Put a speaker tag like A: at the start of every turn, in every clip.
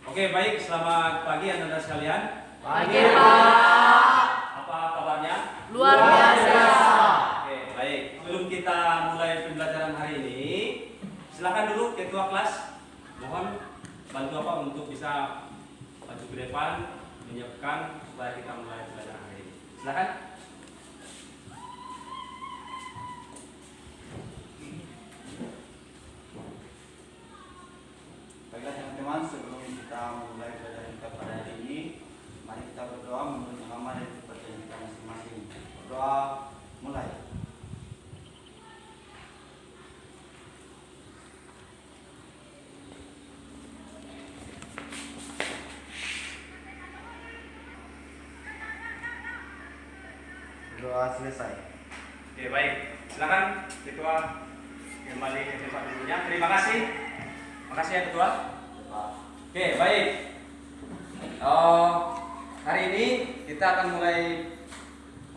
A: Oke, baik. Selamat pagi anak-anak sekalian.
B: Pagi, Pak.
A: Apa kabarnya?
B: Luar biasa.
A: Oke, baik. Sebelum kita mulai pembelajaran hari ini, silakan dulu ketua kelas. Mohon bantu apa untuk bisa maju ke depan, menyiapkan supaya kita mulai pembelajaran hari ini. Silakan.
C: Baiklah teman-teman, sebelum kita mulai belajar kita pada hari ini, mari kita berdoa menurut nama dan kepercayaan kita masing-masing. Berdoa mulai. Berdoa selesai.
A: Oke, baik. Silakan ketua kembali ke tempat dulunya. Terima kasih. Makasih ya ketua. Oke, baik. Hari ini kita akan mulai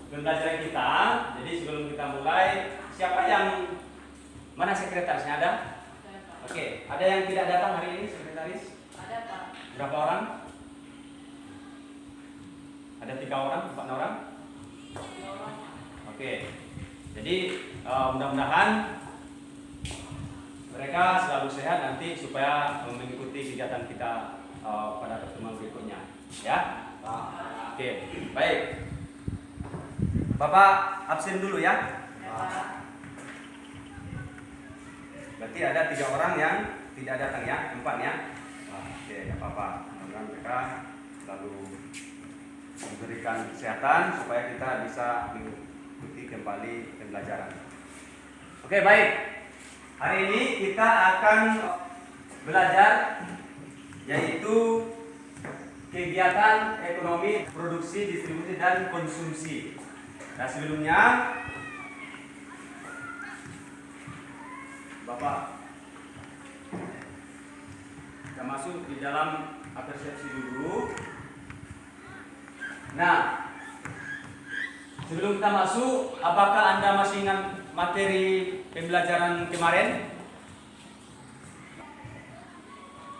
A: pembelajaran kita. Jadi sebelum kita mulai, siapa yang mana sekretarisnya ada? Oke, ada yang tidak datang hari ini sekretaris?
B: Ada, Pak.
A: Berapa orang? Ada 3 orang, 4 orang? Oke. Jadi mudah-mudahan mereka selalu sehat nanti supaya mengikuti kegiatan kita pada pertemuan berikutnya, ya. Oke, baik. Bapak absen dulu ya. Berarti ada 3 orang yang tidak datang ya, 4 ya. Oke, nggak apa-apa. Mudah-mudahan mereka selalu memberikan kesehatan supaya kita bisa mengikuti kembali pembelajaran. Oke, baik. Hari ini kita akan belajar yaitu kegiatan ekonomi, produksi, distribusi, dan konsumsi. Nah, sebelumnya Bapak kita masuk di dalam persepsi dulu. Nah, sebelum kita masuk, apakah Anda masih ingat materi pembelajaran kemarin?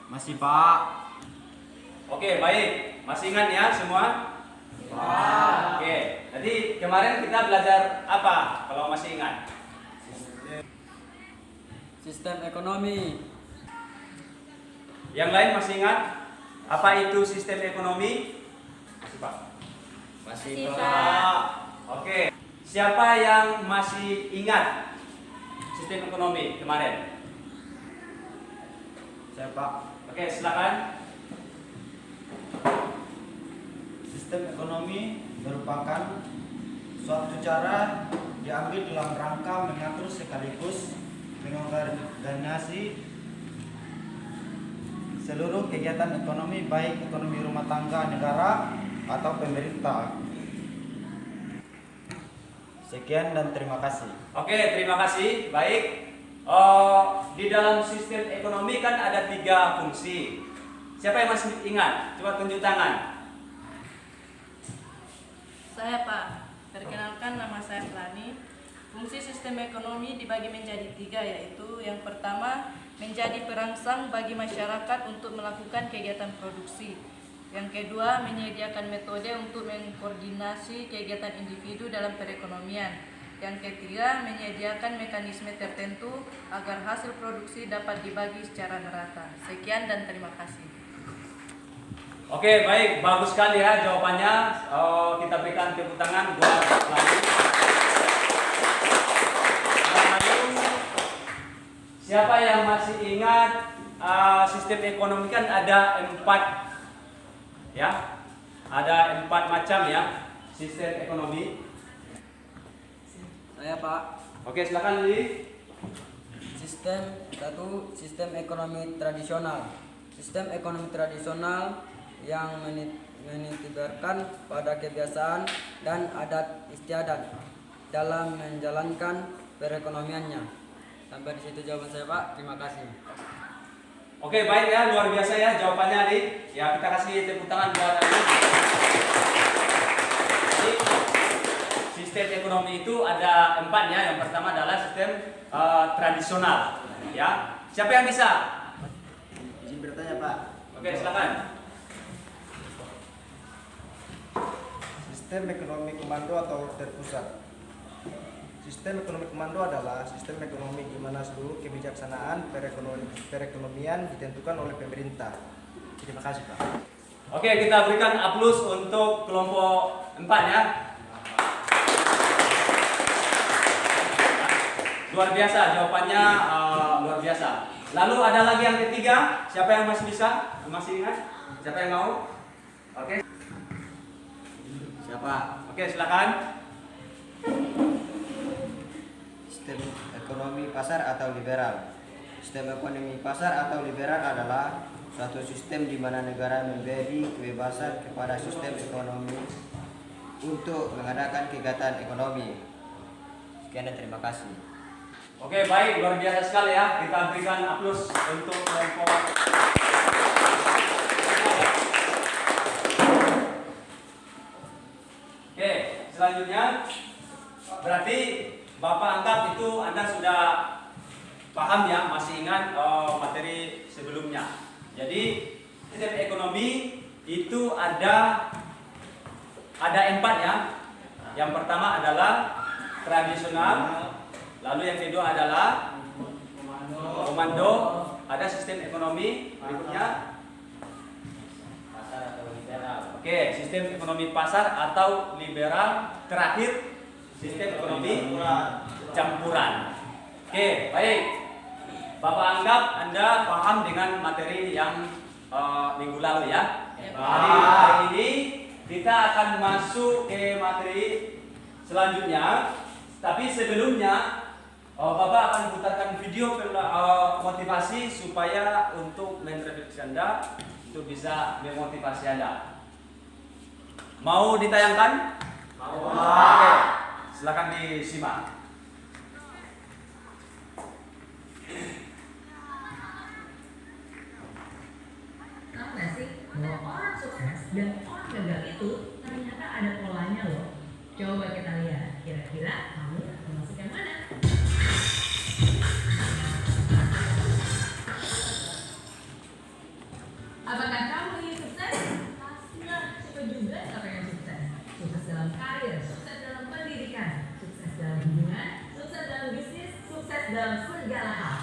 C: Masih, Pak.
A: Oke, baik. Masih ingat ya semua?
C: Pak.
A: Oke, jadi kemarin kita belajar apa kalau masih ingat?
B: Sistem ekonomi.
A: Yang lain masih ingat? Apa itu sistem ekonomi? Masih, Pak?
B: Masih,
A: Pak. Oke. Siapa yang masih ingat sistem ekonomi kemarin?
C: Saya, Pak.
A: Oke, silakan.
C: Sistem ekonomi merupakan suatu cara diambil dalam rangka mengatur sekaligus mengorganisasi seluruh kegiatan ekonomi, baik ekonomi rumah tangga negara atau pemerintah. Sekian dan terima kasih.
A: Oke, terima kasih. Baik. Di dalam sistem ekonomi kan ada 3 fungsi. Siapa yang masih ingat? Coba tunjuk tangan.
D: Saya, Pak. Perkenalkan, nama saya Plani. Fungsi sistem ekonomi dibagi menjadi 3, yaitu yang pertama menjadi perangsang bagi masyarakat untuk melakukan kegiatan produksi. Yang kedua, menyediakan metode untuk mengkoordinasi kegiatan individu dalam perekonomian. Yang ketiga, menyediakan mekanisme tertentu agar hasil produksi dapat dibagi secara merata. Sekian dan terima kasih.
A: Oke, baik. Bagus sekali ya jawabannya. Kita berikan tepuk tangan buat Plani. Lalu, siapa yang masih ingat sistem ekonomi kan ada 4 ya, ada 4 macam ya sistem ekonomi.
B: Saya, Pak.
A: Oke, silakan Lili.
B: Sistem 1, sistem ekonomi tradisional. Sistem ekonomi tradisional yang menitibarkan pada kebiasaan dan adat istiadat dalam menjalankan perekonomiannya. Sampai di situ jawaban saya, Pak. Terima kasih.
A: Oke, baik ya, luar biasa ya jawabannya Ali. Ya, kita kasih tepuk tangan buat Ali. Jadi, sistem ekonomi itu ada 4 ya. Yang pertama adalah sistem tradisional. Ya, siapa yang bisa?
C: Izin bertanya, Pak.
A: Oke, silakan.
E: Sistem ekonomi komando atau terpusat. Sistem ekonomi komando adalah sistem ekonomi di mana seluruh kebijaksanaan perekonomian ditentukan oleh pemerintah. Terima kasih, Pak.
A: Oke, kita berikan aplaus untuk kelompok 4 ya. Luar biasa, jawabannya luar biasa. Lalu ada lagi yang ketiga, siapa yang masih bisa? Masih ingat? Siapa yang mau? Oke.
B: Siapa?
A: Oke, silakan.
F: Sistem ekonomi pasar atau liberal. Sistem ekonomi pasar atau liberal adalah suatu sistem di mana negara memberi kebebasan kepada sistem ekonomi untuk mengadakan kegiatan ekonomi. Sekian dan terima kasih.
A: Oke, baik, luar biasa sekali ya. Kita berikan aplaus untuk kelompok. Oke, selanjutnya berarti Bapak anggap itu Anda sudah paham ya, masih ingat materi sebelumnya. Jadi sistem ekonomi itu ada 4 ya. Yang pertama adalah tradisional, lalu yang kedua adalah komando, ada sistem ekonomi berikutnya.
B: Pasar atau liberal.
A: Oke, sistem ekonomi pasar atau liberal, terakhir sistem ekonomi campuran. Oke, baik. Bapak anggap Anda paham dengan materi yang minggu lalu ya. Hari ini kita akan masuk ke materi selanjutnya. Tapi sebelumnya Bapak akan putarkan video motivasi supaya untuk merefleksi Anda, untuk bisa memotivasi Anda. Mau ditayangkan? Mau. Oke, silakan disimak.
G: Tahu nggak sih bahwa orang sukses dan orang gagal itu ternyata ada polanya loh. Coba kita lihat, kira-kira kamu termasuk yang mana? Apakah kamu ingin sukses? Pastilah, siapa juga yang pengen sukses. Sukses dalam karir, sukses dalam pendidikan, sukses dalam hubungan, sukses dalam bisnis, sukses dalam segala hal.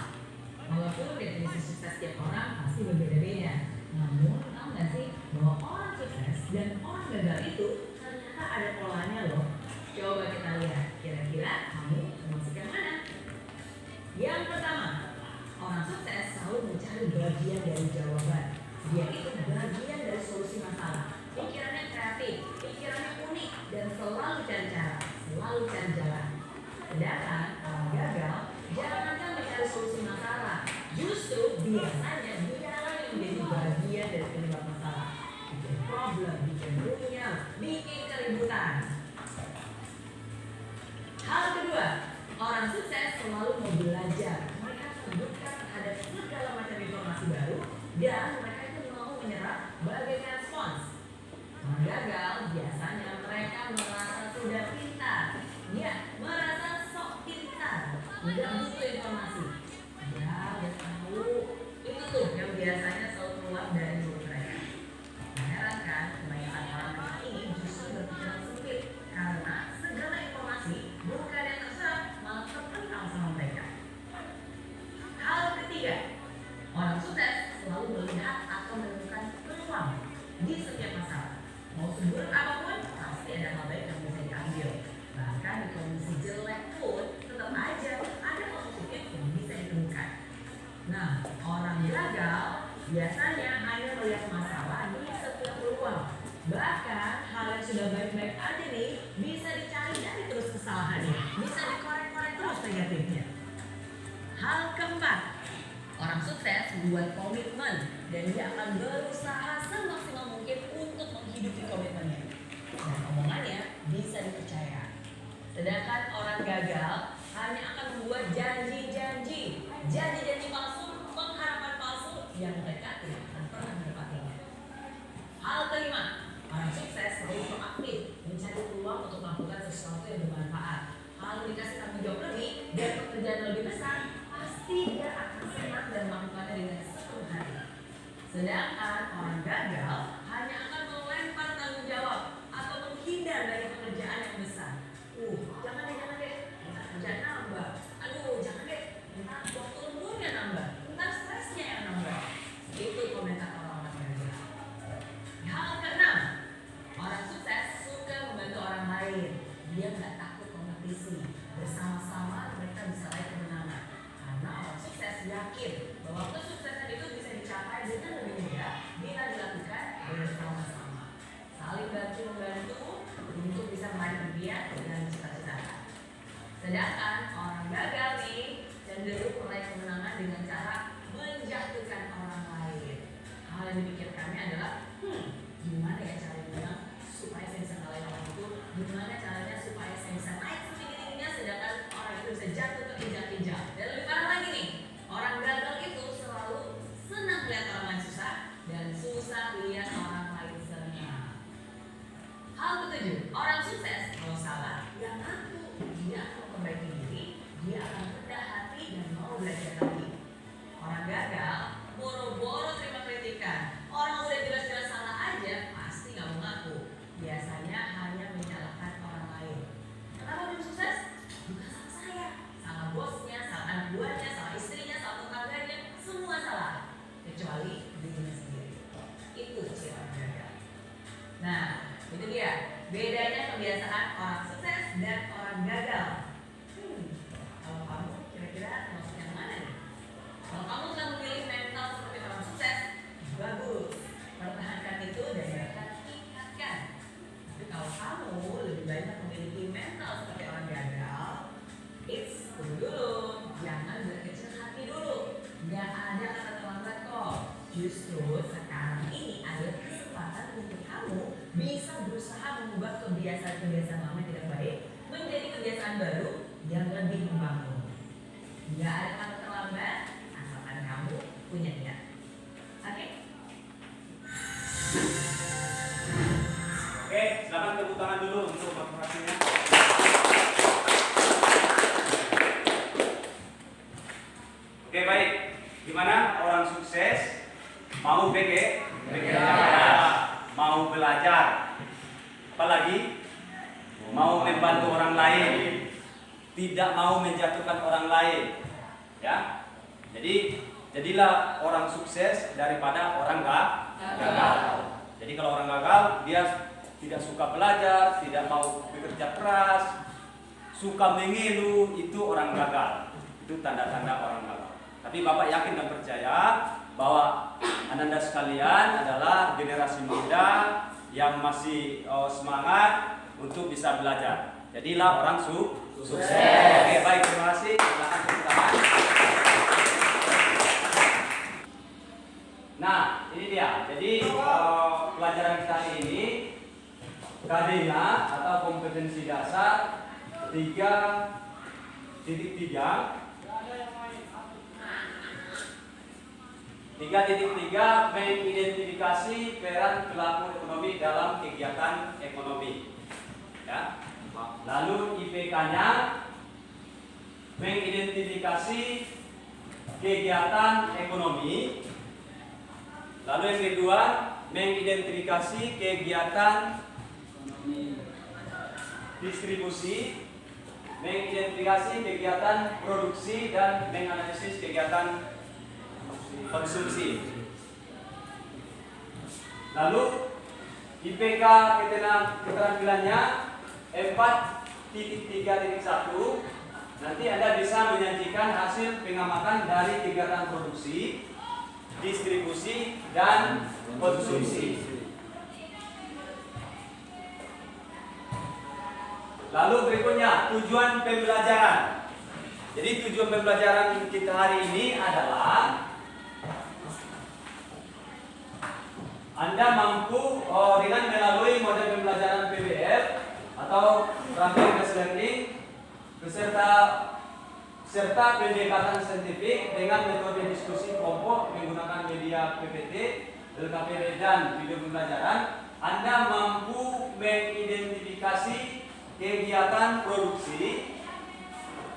G: Walaupun definisi sukses tiap orang pasti berbeda-beda. Namun, tahu nggak sih bahwa orang sukses dan orang gagal itu ternyata ada polanya loh. Coba kita lihat, kira-kira kamu termasuk yang mana? Yang pertama, orang sukses selalu mencari bagian dari jawaban. Dia itu bagian dari solusi masalah. Pikirannya kreatif, pikirannya unik, dan selalu cari cara, selalu cari jalan. Sedangkan orang gagal, jangankan mencari solusi masalah, justru biasanya dia yang menjadi bagian dari penyebab masalah. Bikin problem, bikin runyam, bikin keributan. Hal kedua, orang sukses selalu mau belajar. Mereka terbuka terhadap segala macam informasi baru dan mereka itu mau menyerap bagaikan respons. Orang gagal biasanya mereka merasa sudah pintar, ya merasa sok pintar, nggak butuh informasi. Ya, dia tahu itu tuh yang biasanya selalu keluar dari mulut mereka. Heran kan, kebanyakan orang ini justru berpikiran sempit karena segala informasi bukan yang terserap malah terkenal sama mereka. Hal ketiga, orang sukses selalu melihat atau menemukan peluang di setiap masalah. Mau seburuk apapun, pasti ada hal baik yang bisa diambil. Bahkan di kondisi jelek pun, tetap aja ada hal positif yang bisa ditemukan. Nah, orang gagal biasanya hanya melihat masalah di setiap peluang. Bahkan hal yang sudah baik-baik aja nih bisa dicari dari terus kesalahannya, bisa dikorek-korek terus negatifnya. Hal keempat, orang sukses membuat komitmen dan dia akan berusaha semaksimal mungkin untuk menghidupi komitmennya. Dan omongannya bisa dipercaya. Sedangkan orang gagal hanya akan membuat janji-janji palsu, pengharapan palsu yang mereka tidak akan pernah mendapatinya. Hal kelima, orang sukses selalu proaktif mencari peluang untuk melakukan sesuatu yang bermanfaat. Kalau dikasih tanggung jawab lebih dan pekerjaan lebih besar, pasti dia akan senang dan melakukannya dengan sepenuh hati. Sedangkan orang gagal hanya akan melempar tanggung jawab atau menghindar dari pekerjaan yang besar. Jangan deh, ntar kerjaan nambah. Aduh, jangan deh, ntar waktu lemburnya nambah, ntar stresnya yang nambah. Itu komentar orang-orang gagal. Hal keenam, orang sukses suka membantu orang lain. Dia nggak takut kompetisi. Bersama-sama mereka bisa raih kemenangan. Karena orang sukses yakin bahwa kesuksesan itu bisa dicapai dengan lebih mudah bila dilakukan bersama-sama. Saling bantu-membantu untuk bisa meraih impian dan cita-cita. Sedangkan orang gagal nih cenderung meraih kemenangan dengan cara menjatuhkan orang lain. Hal yang dipikirkannya adalah, gimana ya caranya menang supaya saya bisa ngalahin orang itu? Gimana caranya supaya saya bisa naik setinggi-tingginya sedangkan orang itu bisa jatuh terinjak-injak? Dan lebih parah lagi nih, orang gagal itu selalu senang lihat orang lain susah dan susah lihat orang lain senang. Hal ketujuh, orang sukses kalau salah ya ngaku. Dia akan memperbaiki diri, dia akan rendah hati dan mau belajar lagi. Orang gagal boro-boro terima kritikan. Orang udah jelas-jelas salah aja pasti nggak mau ngaku. Biasanya hanya menyalahkan orang lain. Kenapa belum sukses? Bukan salah saya, salah bosnya, salah anak buahnya, salah istrinya, salah tetangganya, semua salah kecuali dirinya sendiri. Itu ciri orang gagal. Nah, itu dia bedanya kebiasaan orang sukses dan orang gagal. Kalau kamu kira-kira maksud yang mana nih? Kalau kamu sudah memilih mental seperti orang sukses, bagus, pertahankan itu dan akan tingkatkan. Tapi kalau kamu lebih banyak memiliki mental seperti orang gagal, tunggu dulu, jangan berkecil hati dulu. Nggak ada kata terlambat kok. Justru sekarang ini ada kesempatan untuk kamu bisa berusaha mengubah kebiasaan-kebiasaan lama yang tidak baik menjadi kebiasaan baru yang lebih membangun. Nggak ada kata terlambat, asalkan kamu punya niat. Oke?
A: Oke, silakan tepuk tangan dulu untuk motivasinya. Oke, baik. Gimana orang sukses mau mau belajar, apalagi mau membantu orang lain, tidak mau menjatuhkan orang lain, ya. Jadi jadilah orang sukses daripada orang gagal. Jadi kalau orang gagal dia tidak suka belajar, tidak mau bekerja keras, suka mengeluh, itu orang gagal. Itu tanda-tanda orang gagal. Tapi Bapak yakin dan percaya bahwa Ananda sekalian adalah generasi muda yang masih semangat untuk bisa belajar. Jadilah orang sukses. Oke, baik, terima kasih. Silakan tepuk tangan. Nah, ini dia. Jadi pelajaran kita ini KD-nya atau kompetensi dasar 3.3 mengidentifikasi peran pelaku ekonomi dalam kegiatan ekonomi. Ya. Lalu IPK-nya mengidentifikasi kegiatan ekonomi. Lalu yang kedua mengidentifikasi kegiatan distribusi, mengidentifikasi kegiatan produksi dan menganalisis kegiatan konsumsi. Lalu IPK keterampilannya 4.3.1. Nanti Anda bisa menyajikan hasil pengamatan dari kegiatan produksi, distribusi, dan konsumsi. Lalu berikutnya tujuan pembelajaran. Jadi tujuan pembelajaran kita hari ini adalah Anda mampu dengan melalui model pembelajaran PBL atau Rapid Based Learning serta pendekatan saintifik dengan metode diskusi kelompok menggunakan media PPT, LKPD dan video pembelajaran. Anda mampu mengidentifikasi kegiatan produksi,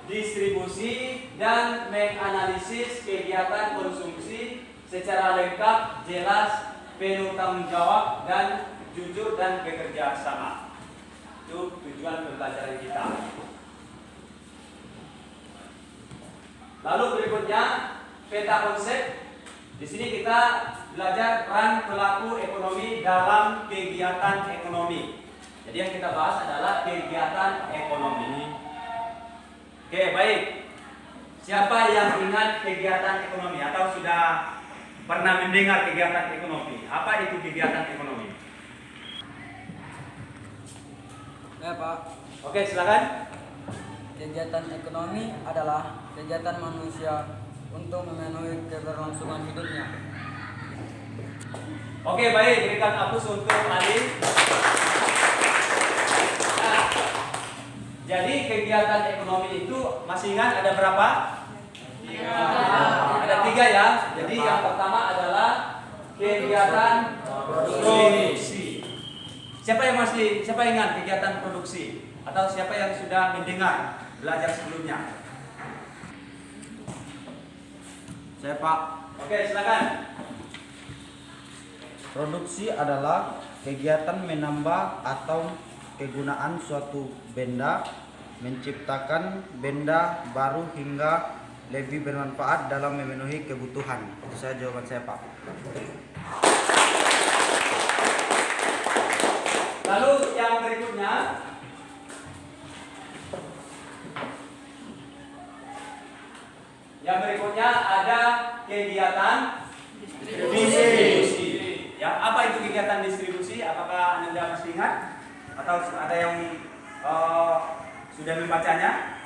A: distribusi, dan menganalisis kegiatan konsumsi secara lengkap, jelas, penuh tanggung jawab, dan jujur dan bekerja sama. Itu tujuan pembelajaran kita. Lalu berikutnya peta konsep. Di sini kita belajar peran pelaku ekonomi dalam kegiatan ekonomi. Jadi yang kita bahas adalah kegiatan ekonomi. Oke, baik. Siapa yang ingat kegiatan ekonomi atau sudah pernah mendengar kegiatan ekonomi? Apa itu kegiatan ekonomi?
H: Ya Pak,
A: Oke, silakan.
H: kegiatan ekonomi adalah kegiatan manusia untuk memenuhi keberlangsungan hidupnya.
A: Oke, baik. Berikan hapus untuk Ali. Nah, jadi kegiatan ekonomi itu masih ingat ada berapa? Ada 3 ya. Jadi yang pertama adalah kegiatan produksi. Siapa ingat kegiatan produksi? Atau siapa yang sudah mendengar belajar sebelumnya?
C: Saya Pak.
A: Oke, silakan.
C: Produksi adalah kegiatan menambah atau kegunaan suatu benda, menciptakan benda baru hingga lebih bermanfaat dalam memenuhi kebutuhan. Itu saja jawaban saya Pak.
A: Lalu yang berikutnya, ada kegiatan distribusi. Ya, apa itu kegiatan distribusi? Apakah Anda masih ingat atau ada yang sudah membacanya?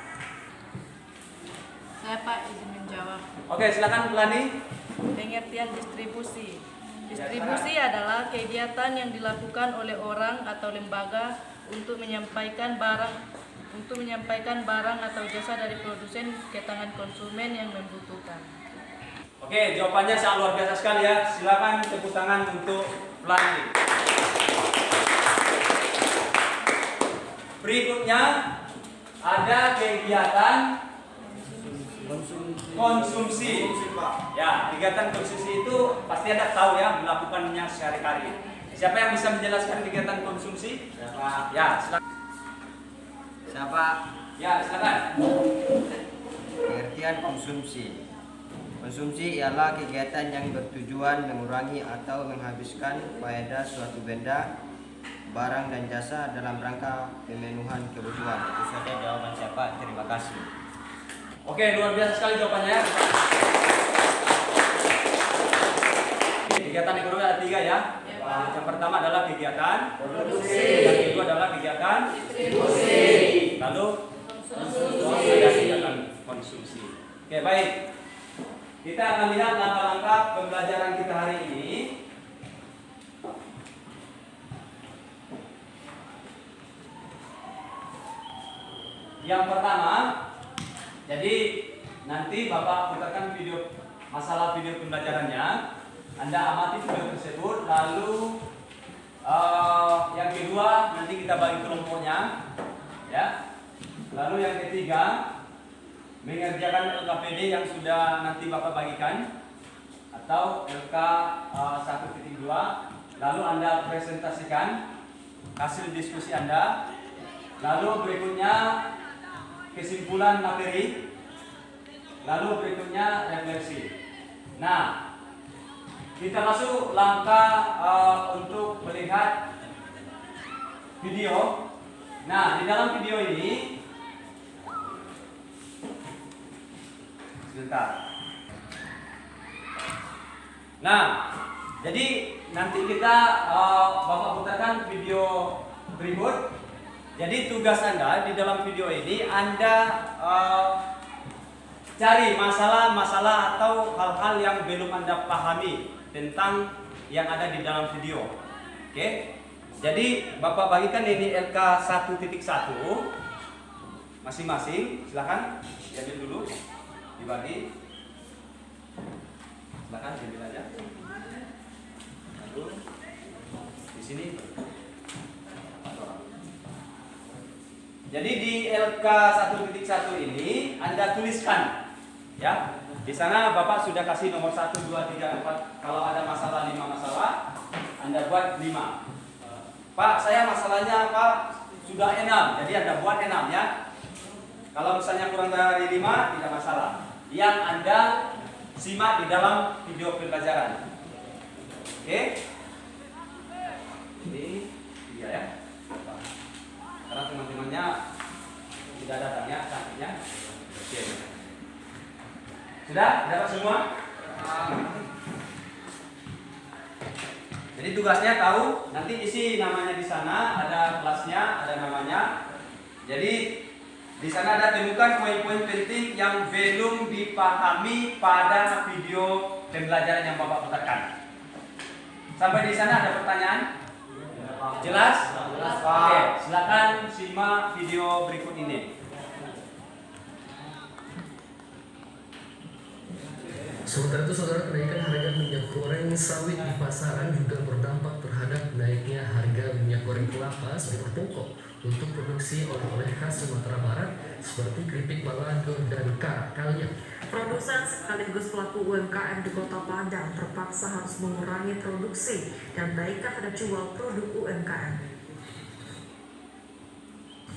D: Saya Pak izin menjawab.
A: Oke, silakan Pelani.
D: Pengertian distribusi. Distribusi adalah kegiatan yang dilakukan oleh orang atau lembaga untuk menyampaikan barang atau jasa dari produsen ke tangan konsumen yang membutuhkan.
A: Oke, jawabannya sangat luar biasa sekali ya. Silakan tepuk tangan untuk Pelani. Berikutnya ada kegiatan konsumsi. Ya, kegiatan konsumsi itu pasti Anda tahu ya, melakukannya sehari-hari. Siapa yang bisa menjelaskan kegiatan konsumsi? Ya, silakan.
F: Siapa?
A: Ya, silakan.
F: Pengertian konsumsi. Konsumsi ialah kegiatan yang bertujuan mengurangi atau menghabiskan faedah suatu benda, barang dan jasa dalam rangka pemenuhan kebutuhan. Itu saja jawaban saya Pak. Terima kasih.
A: Oke, luar biasa sekali jawabannya. Kegiatan ekonomi ada 3 ya. Yang pertama adalah kegiatan produksi, yang kedua adalah kegiatan distribusi, lalu ada kegiatan konsumsi. Oke, baik. Kita akan lihat langkah-langkah pembelajaran kita hari ini. Yang pertama, jadi nanti Bapak putarkan masalah video pembelajarannya. Anda amati video tersebut, lalu yang kedua nanti kita bagi kelompoknya, ya. Lalu yang ketiga mengerjakan LKPD yang sudah nanti Bapak bagikan atau LK 1.2. Lalu Anda presentasikan hasil diskusi Anda. Lalu berikutnya kesimpulan materi. Lalu berikutnya refleksi. Nah, kita masuk langkah untuk melihat video. Nah, di dalam video ini sebentar. Nah, jadi nanti kita Bapak putarkan video berikut. Jadi tugas Anda di dalam video ini Anda cari masalah-masalah atau hal-hal yang belum Anda pahami tentang yang ada di dalam video. Oke. Jadi Bapak bagikan ini LK 1.1 masing-masing. Silakan diambil dulu, dibagi. Silakan diambil aja. Lalu di sini. Jadi di LK 1.1 ini Anda tuliskan, ya. Di sana Bapak sudah kasih nomor 1, 2, 3, 4. Kalau ada masalah 5 masalah, Anda buat 5. Pak, saya masalahnya Pak sudah 6, jadi Anda buat 6 ya. Kalau misalnya kurang dari 5, tidak masalah. Yang Anda simak di dalam video pembelajaran. Oke? Ini dia ya. Karena teman-temannya tidak datang ya, cantiknya. Oke. Sudah dapat semua? Jadi tugasnya tahu, nanti isi namanya di sana, ada kelasnya, ada namanya. Jadi di sana ada temukan poin-poin penting yang belum dipahami pada video pembelajaran yang Bapak putarkan. Sampai di sana ada pertanyaan? Jelas? Oke, silakan simak video berikut ini.
I: Sementara itu, saudara, kenaikan harga minyak goreng sawit di pasaran juga berdampak terhadap naiknya harga minyak goreng kelapa sebagai pokok untuk produksi oleh-oleh khas Sumatera Barat seperti keripik balado dan karakalnya.
G: Produsen sekaligus pelaku UMKM di Kota Padang terpaksa harus mengurangi produksi dan naikkan harga jual produk UMKM.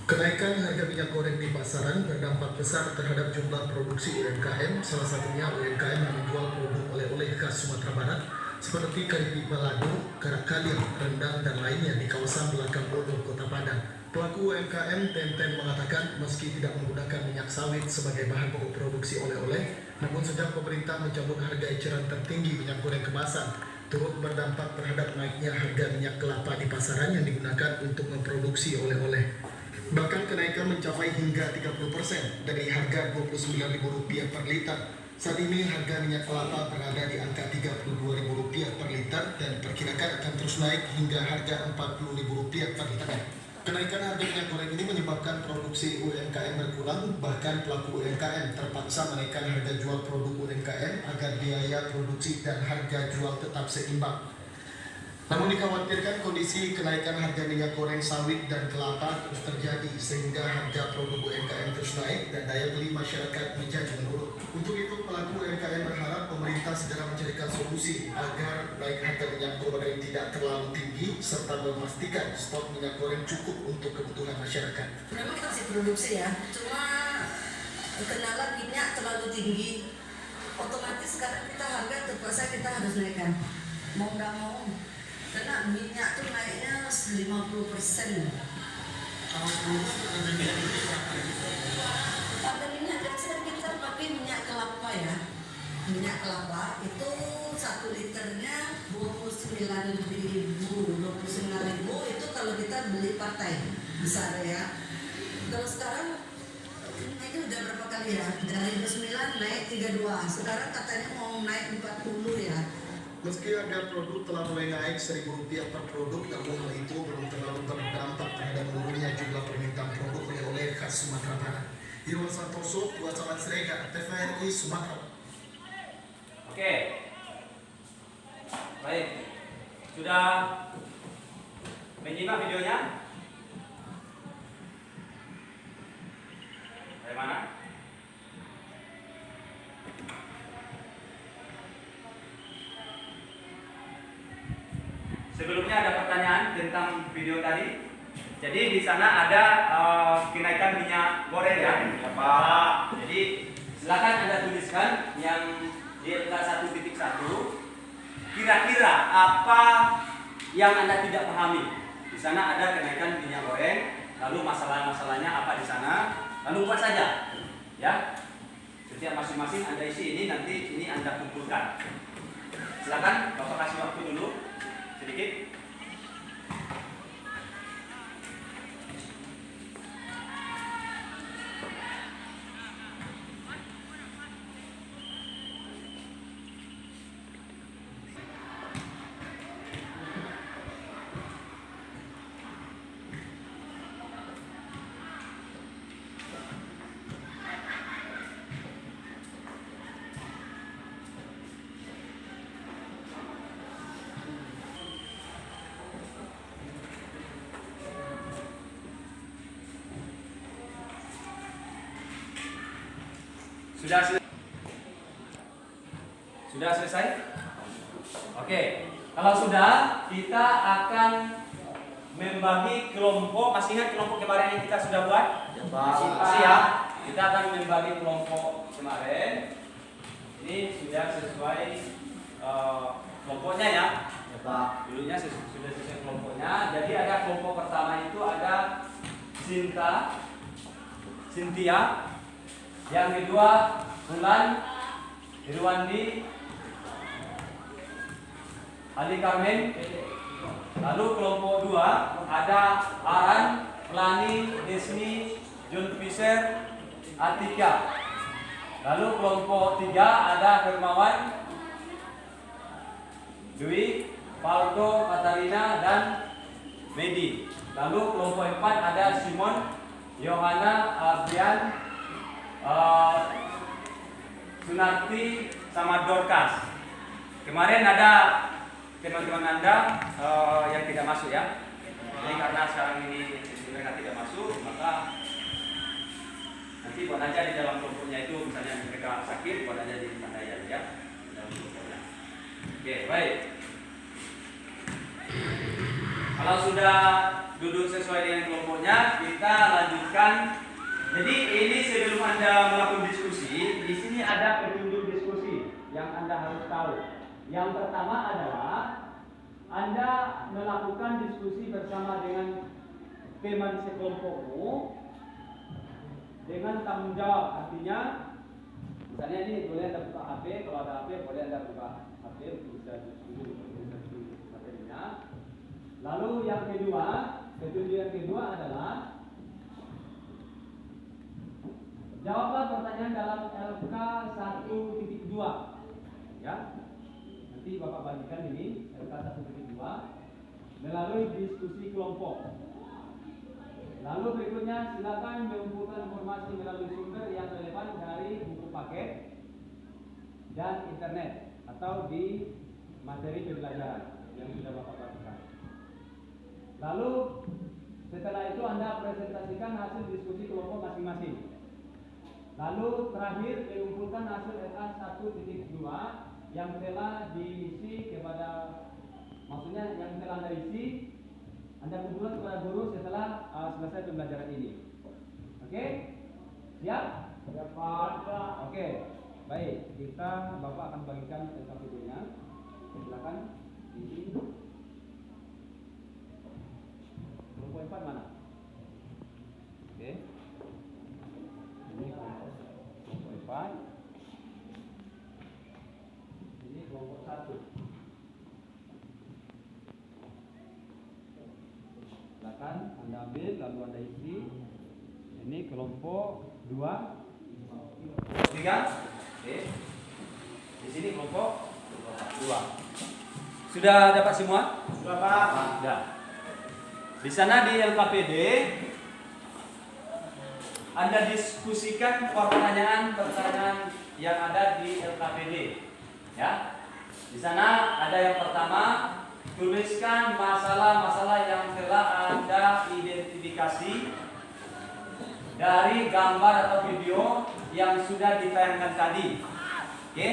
I: Kenaikan harga minyak goreng di pasaran berdampak besar terhadap jumlah produksi UMKM, salah satunya UMKM yang menjual produk oleh-oleh khas Sumatera Barat seperti keripik balado, karakalia, rendang, dan lainnya di kawasan belakang Bodo, Kota Padang. Pelaku UMKM Tenten mengatakan meski tidak menggunakan minyak sawit sebagai bahan pokok produksi oleh-oleh, namun sejak pemerintah mencabut harga eceran tertinggi minyak goreng kemasan, turut berdampak terhadap naiknya harga minyak kelapa di pasaran yang digunakan untuk memproduksi oleh-oleh. Bahkan kenaikan mencapai hingga 30% dari harga Rp29.000 per liter. Saat ini harga minyak kelapa berada di angka Rp32.000 per liter dan perkirakan akan terus naik hingga harga Rp40.000 per liter. Kenaikan harga minyak goreng ini menyebabkan produksi UMKM berkurang, bahkan pelaku UMKM terpaksa menaikkan harga jual produk UMKM agar biaya produksi dan harga jual tetap seimbang. Namun dikhawatirkan kondisi kenaikan harga minyak goreng sawit dan kelapa terus terjadi sehingga harga produk UMKM terus naik dan daya beli masyarakat menjadi menurun. Untuk itu pelaku UMKM berharap pemerintah segera mencarikan solusi agar naik harga minyak goreng tidak terlalu tinggi serta memastikan stok minyak goreng cukup untuk kebutuhan masyarakat.
J: Memang masih produksi ya, cuma kendala minyak terlalu tinggi. Otomatis sekarang kita harga terpaksa kita harus naikkan, mau nggak mau. Karena minyak tuh naiknya 50%. Pada minyak dasar kita pakai minyak kelapa ya. Minyak kelapa itu 1 liternya 29.000. 29.000 itu kalau kita beli partai besar ya. Kalau sekarang naiknya udah berapa kali ya? Dari 29 naik 32. Sekarang katanya mau naik 40 ya.
I: Meski harga produk telah mulai naik Rp1.000 per produk, namun hal itu belum terlalu berdampak terhadap menurunnya jumlah permintaan produk oleh-oleh khas Sumatera Barat. Irwan Santoso, Kuasa Masyarakat, TVRI Sumatera.
A: Oke. Baik. Sudah menyimak videonya? Dari mana? Sebelumnya ada pertanyaan tentang video tadi. Jadi di sana ada kenaikan minyak goreng ya, Pak. Jadi silakan Anda tuliskan yang di angka 1.1. Kira-kira apa yang Anda tidak pahami? Di sana ada kenaikan minyak goreng, lalu masalah-masalahnya apa di sana? Lalu buat saja, ya. Setiap masing-masing Anda isi ini, nanti ini Anda kumpulkan. Silakan, Bapak kasih waktu dulu sedikit. Sudah. Sudah selesai? Oke. Kalau sudah, kita akan membagi kelompok. Masih ingat kelompok kemarin yang kita sudah buat? Masih ya. Kita akan membagi kelompok kemarin. Ini sudah sesuai kelompoknya ya. Dulunya sudah sesuai kelompoknya. Jadi ada kelompok pertama itu ada Cynthia. Yang kedua Bulan, Irwandi, Ali Karmen. Lalu kelompok 2 ada Aran, Lani, Desmi, John Fisher, Atika. Lalu kelompok 3 ada Hermawan, Dwi, Faldo, Katarina, dan Medi. Lalu kelompok 4 ada Simon, Yohana, Adrian, Sunarti, sama Dorcas. Kemarin ada teman-teman Anda yang tidak masuk ya. Jadi karena sekarang ini mereka tidak masuk, maka nanti buat aja di dalam kelompoknya itu, misalnya mereka sakit, buat aja di tanda ya dalam kelompoknya. Oke, baik. Kalau sudah duduk sesuai dengan kelompoknya, kita lanjutkan. Jadi ini sebelum Anda melakukan diskusi, di sini ada petunjuk diskusi yang Anda harus tahu. Yang pertama adalah Anda melakukan diskusi bersama dengan teman sekelompokmu dengan tanggung jawab. Artinya, misalnya ini boleh Anda buka HP, kalau ada HP boleh Anda buka HP untuk bisa diskusi materinya. Lalu yang kedua, petunjuk yang kedua adalah jawablah pertanyaan dalam LK 1.2 ya. Nanti Bapak bagikan ini LK 1.2 melalui diskusi kelompok. Lalu berikutnya silakan mengumpulkan informasi melalui sumber yang relevan dari buku paket dan internet atau di materi pembelajaran yang sudah Bapak bagikan. Lalu setelah itu Anda presentasikan hasil diskusi kelompok masing-masing. Lalu terakhir mengumpulkan hasil LK 1.2 yang telah diisi kepada, maksudnya yang telah Anda isi, Anda kumpulkan kepada guru setelah selesai pembelajaran ini. Oke? Siap? Siap, Pak. Oke. Baik, kita Bapak akan bagikan LK videonya. Silakan isi. Kelompok 4 mana? Oke. Ini kelompok 4. Ini kelompok 1. Silakan Anda ambil lalu Anda isi. Ini kelompok 2. 3. Oke. Di sini kelompok 2. Sudah dapat semua? Sudah, Pak. Sudah. Di sana di LKPD Anda diskusikan pertanyaan-pertanyaan yang ada di LKPD. Ya. Di sana ada yang pertama, tuliskan masalah-masalah yang telah Anda identifikasi dari gambar atau video yang sudah ditayangkan tadi. Oke?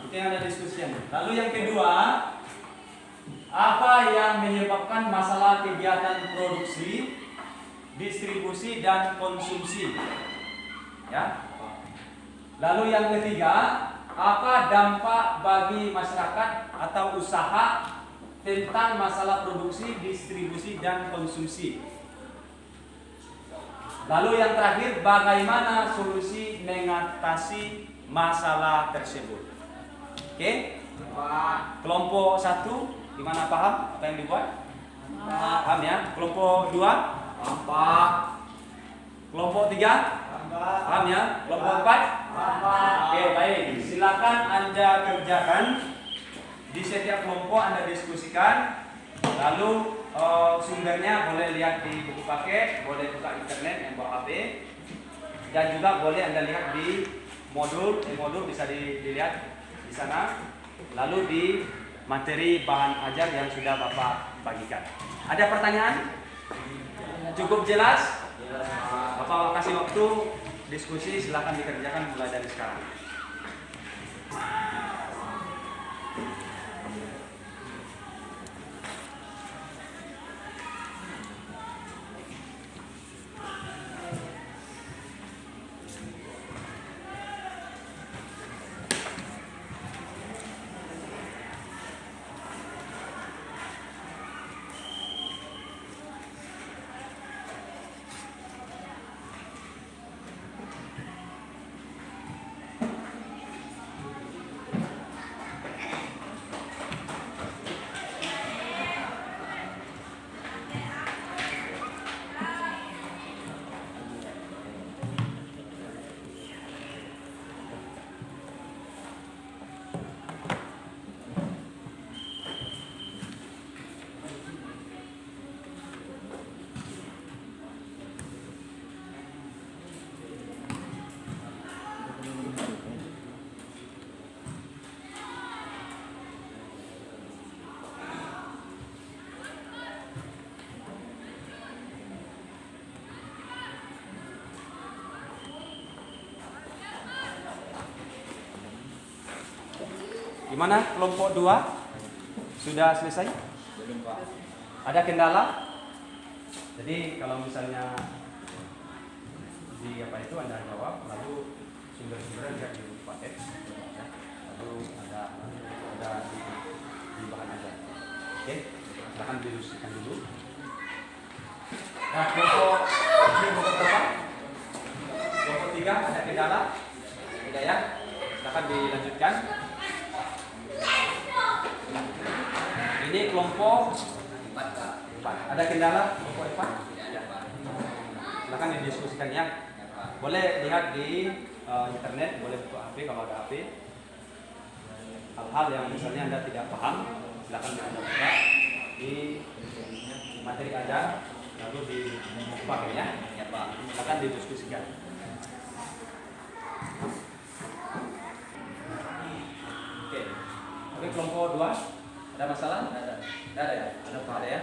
A: Itu yang Anda diskusikan. Lalu yang kedua, apa yang menyebabkan masalah kegiatan produksi, distribusi, dan konsumsi? Ya. Lalu yang ketiga, apa dampak bagi masyarakat atau usaha tentang masalah produksi, distribusi, dan konsumsi? Lalu yang terakhir, bagaimana solusi mengatasi masalah tersebut? Oke? Kelompok 1 gimana, paham apa yang dibuat? Paham ya? Kelompok 2? Paham. Kelompok 3? Paham ya? Kelompok 4? Oke, baik. Silakan Anda kerjakan. Di setiap kelompok Anda diskusikan. Lalu sumbernya boleh lihat di buku paket, boleh buka internet yang bawa HP, dan juga boleh Anda lihat di modul. Di modul bisa dilihat di sana. Lalu di materi bahan ajar yang sudah Bapak bagikan. Ada pertanyaan? Cukup jelas? Bapak kasih waktu diskusi, silakan dikerjakan mulai dari sekarang. Gimana kelompok 2? Sudah selesai?
B: Belum Pak.
A: Ada kendala? Jadi kalau misalnya di apa itu Anda jawab, lalu sumber-sumbernya juga dipakai, ya. Lalu ada di bahan aja. Oke, silakan diluluskan dulu. Nah, kelompok berapa? Kelompok 3 ada kendala? Tidak ya? Silakan dilanjutkan. Ini kelompok 4. Ada kendala kelompok 4? Silakan didiskusikan ya. Boleh lihat di internet, boleh buka HP kalau ada HP. Hal-hal yang misalnya Anda tidak paham, silakan Anda buka di materi ada, lalu dipakai ya. Ya Pak. Silakan didiskusikan. Oke, kelompok 2. Ada masalah? Tidak ada ya? Ada Pak? Ada ya?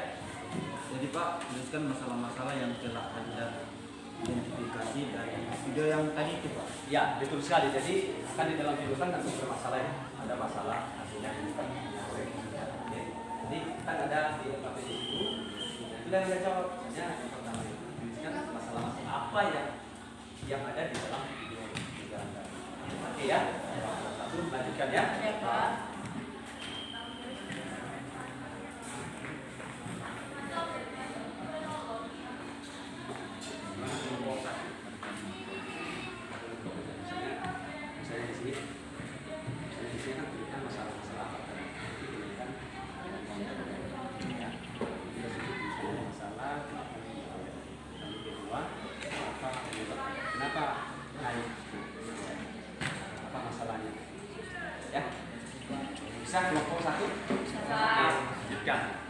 C: Jadi Pak, jelaskan masalah-masalah yang telah Anda identifikasi dari video yang tadi itu Pak.
A: Ya, betul sekali. Jadi kan di dalam video kan tentu bermasalah ya. Ada masalah hasilnya ini kan. Oke. Jadi kan ada di LKP itu. Itu yang saya jawab. Hanya yang pertama itu kan masalah-masalah apa yang ada di dalam video Anda. Oke ya. Lalu lanjutkan ya.
D: Ya Pak.
A: Bisa kelompok 1?
D: Bisa.
A: Lanjutkan.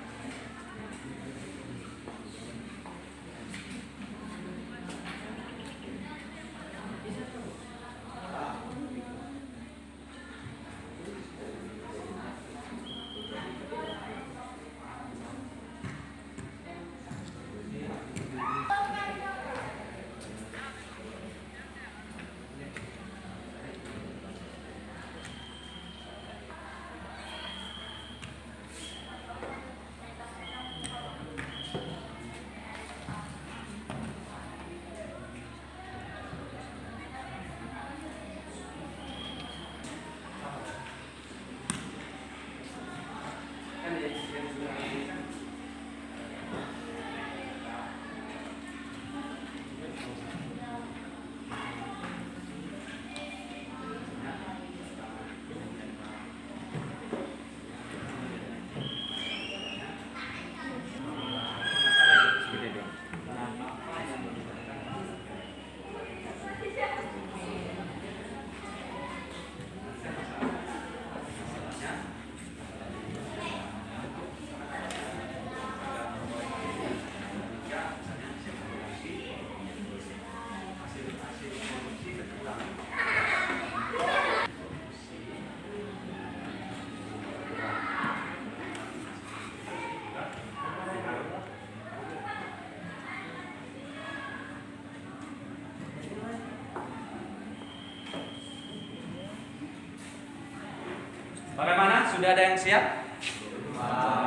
A: sudah ada yang siap?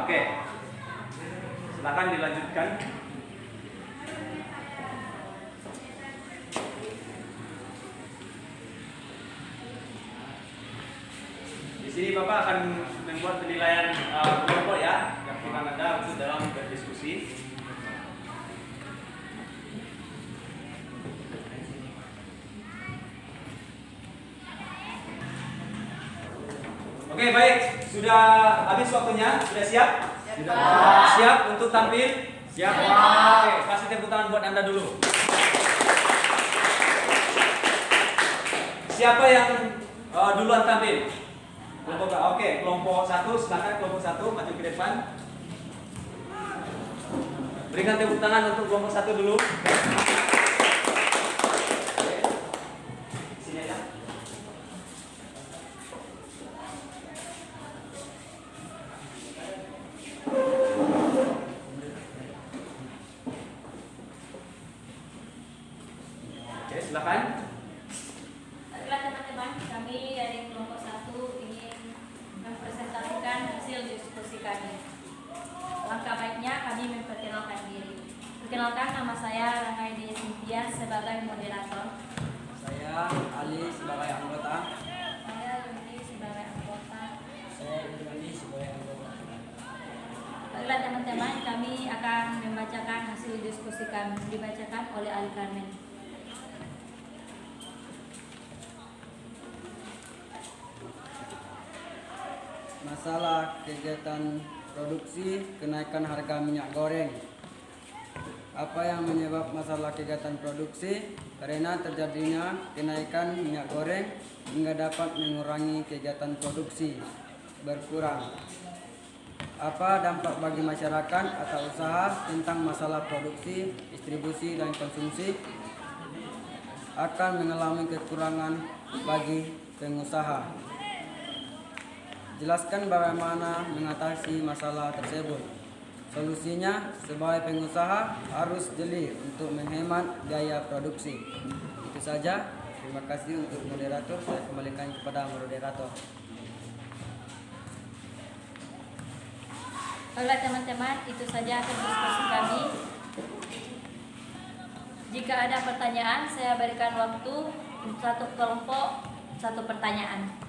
A: Oke. Silakan dilanjutkan. Di sini Bapak akan membuat penilaian kelompok ya, yang akan ada untuk dalam berdiskusi. Oke, baik. Sudah habis waktunya? Sudah siap? Sudah. Siap untuk tampil? Siap. Oke, kasih tepuk tangan buat Anda dulu. Siapa yang duluan tampil? Kelompok 1, silakan kelompok 1 maju ke depan. Berikan tepuk tangan untuk kelompok 1 dulu. Sini aja. Oke, silakan.
K: Baiklah teman-teman, kami dari kelompok 1 ingin mempresentasikan hasil diskusi kami. Langkah baiknya kami memperkenalkan diri. Perkenalkan, nama saya Rangkai Dea Cynthia sebagai moderator.
H: Saya Ali sebagai anggota.
K: Saya Yuni sebagai anggota.
H: Saya Yuni sebagai anggota.
K: Baiklah teman-teman, kami akan membacakan hasil diskusi kami, dibacakan oleh Ali Karmen.
H: Masalah kegiatan produksi kenaikan harga minyak goreng. Apa yang menyebab masalah kegiatan produksi? Karena terjadinya kenaikan minyak goreng hingga dapat mengurangi kegiatan produksi berkurang. Apa dampak bagi masyarakat atau usaha tentang masalah produksi, distribusi, dan konsumsi? Akan mengalami kekurangan bagi pengusaha. Jelaskan bagaimana mengatasi masalah tersebut. Solusinya, sebagai pengusaha harus jeli untuk menghemat biaya produksi. Itu saja. Terima kasih untuk moderator. Saya kembalikan kepada moderator.
K: Baiklah teman-teman, itu saja diskusi kami. Jika ada pertanyaan, saya berikan waktu satu kelompok, satu pertanyaan.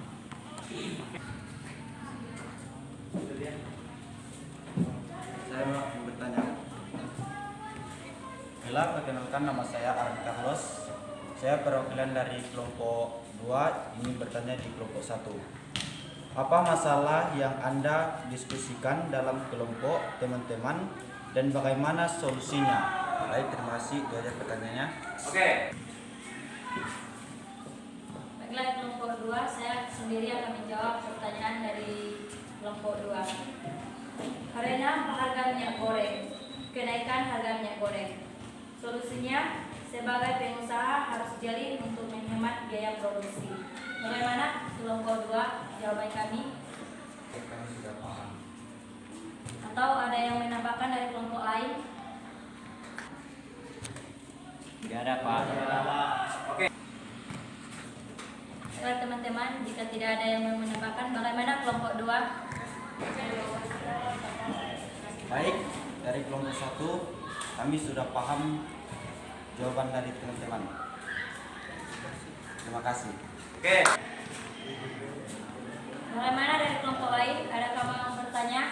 C: Saya mau bertanya. Bila perkenalkan, nama saya Arif Carlos. Saya perwakilan dari kelompok 2 ingin bertanya di kelompok 1. Apa masalah yang Anda diskusikan dalam kelompok teman-teman dan bagaimana solusinya? Baik, terima kasih. Itu aja pertanyaannya.
A: Oke.
K: Baiklah kelompok 2, saya sendiri akan menjawab pertanyaan dari kelompok 2. Karena harga minyak goreng, kenaikan harga minyak goreng. Solusinya, sebagai pengusaha harus jeli untuk menghemat biaya produksi. Bagaimana kelompok 2 jawaban kami?
C: Kami sudah paham.
K: Atau ada yang menambahkan dari kelompok lain?
B: Tidak ada Pak.
A: Oke.
K: Baiklah teman-teman, jika tidak ada yang mau menambahkan, bagaimana kelompok 2?
C: Baik, dari kelompok 1 kami sudah paham jawaban dari teman-teman. Terima kasih.
A: Oke.
K: Bagaimana dari kelompok lain? Adakah mau bertanya?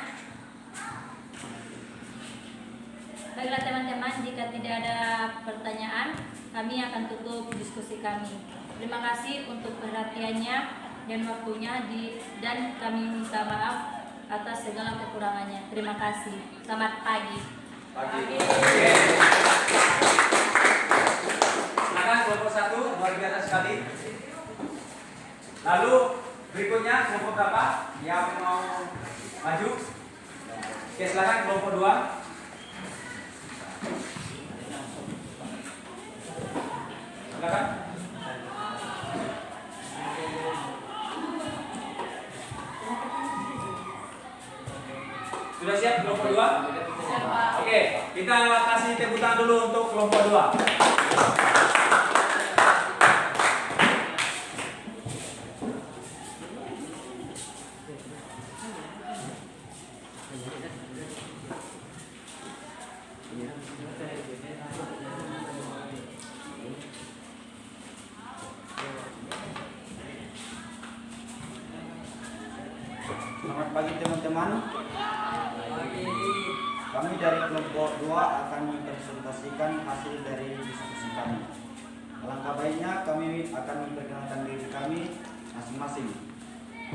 K: Baiklah teman-teman, jika tidak ada pertanyaan, kami akan tutup diskusi kami. Terima kasih untuk perhatiannya dan waktunya dan kami minta maaf atas segala kekurangannya. Terima kasih. Selamat pagi.
A: Oke. Silakan kelompok 1, luar biasa sekali. Lalu berikutnya kelompok berapa yang mau maju? Oke, silakan kelompok 2. Silakan. Sudah siap kelompok 2? Oke, kita kasih tepuk tangan dulu untuk kelompok 2.
C: Selamat pagi teman-teman. Kami dari kelompok 2 akan mempresentasikan hasil dari diskusi kami. Alangkah baiknya kami akan memperkenalkan diri kami masing-masing.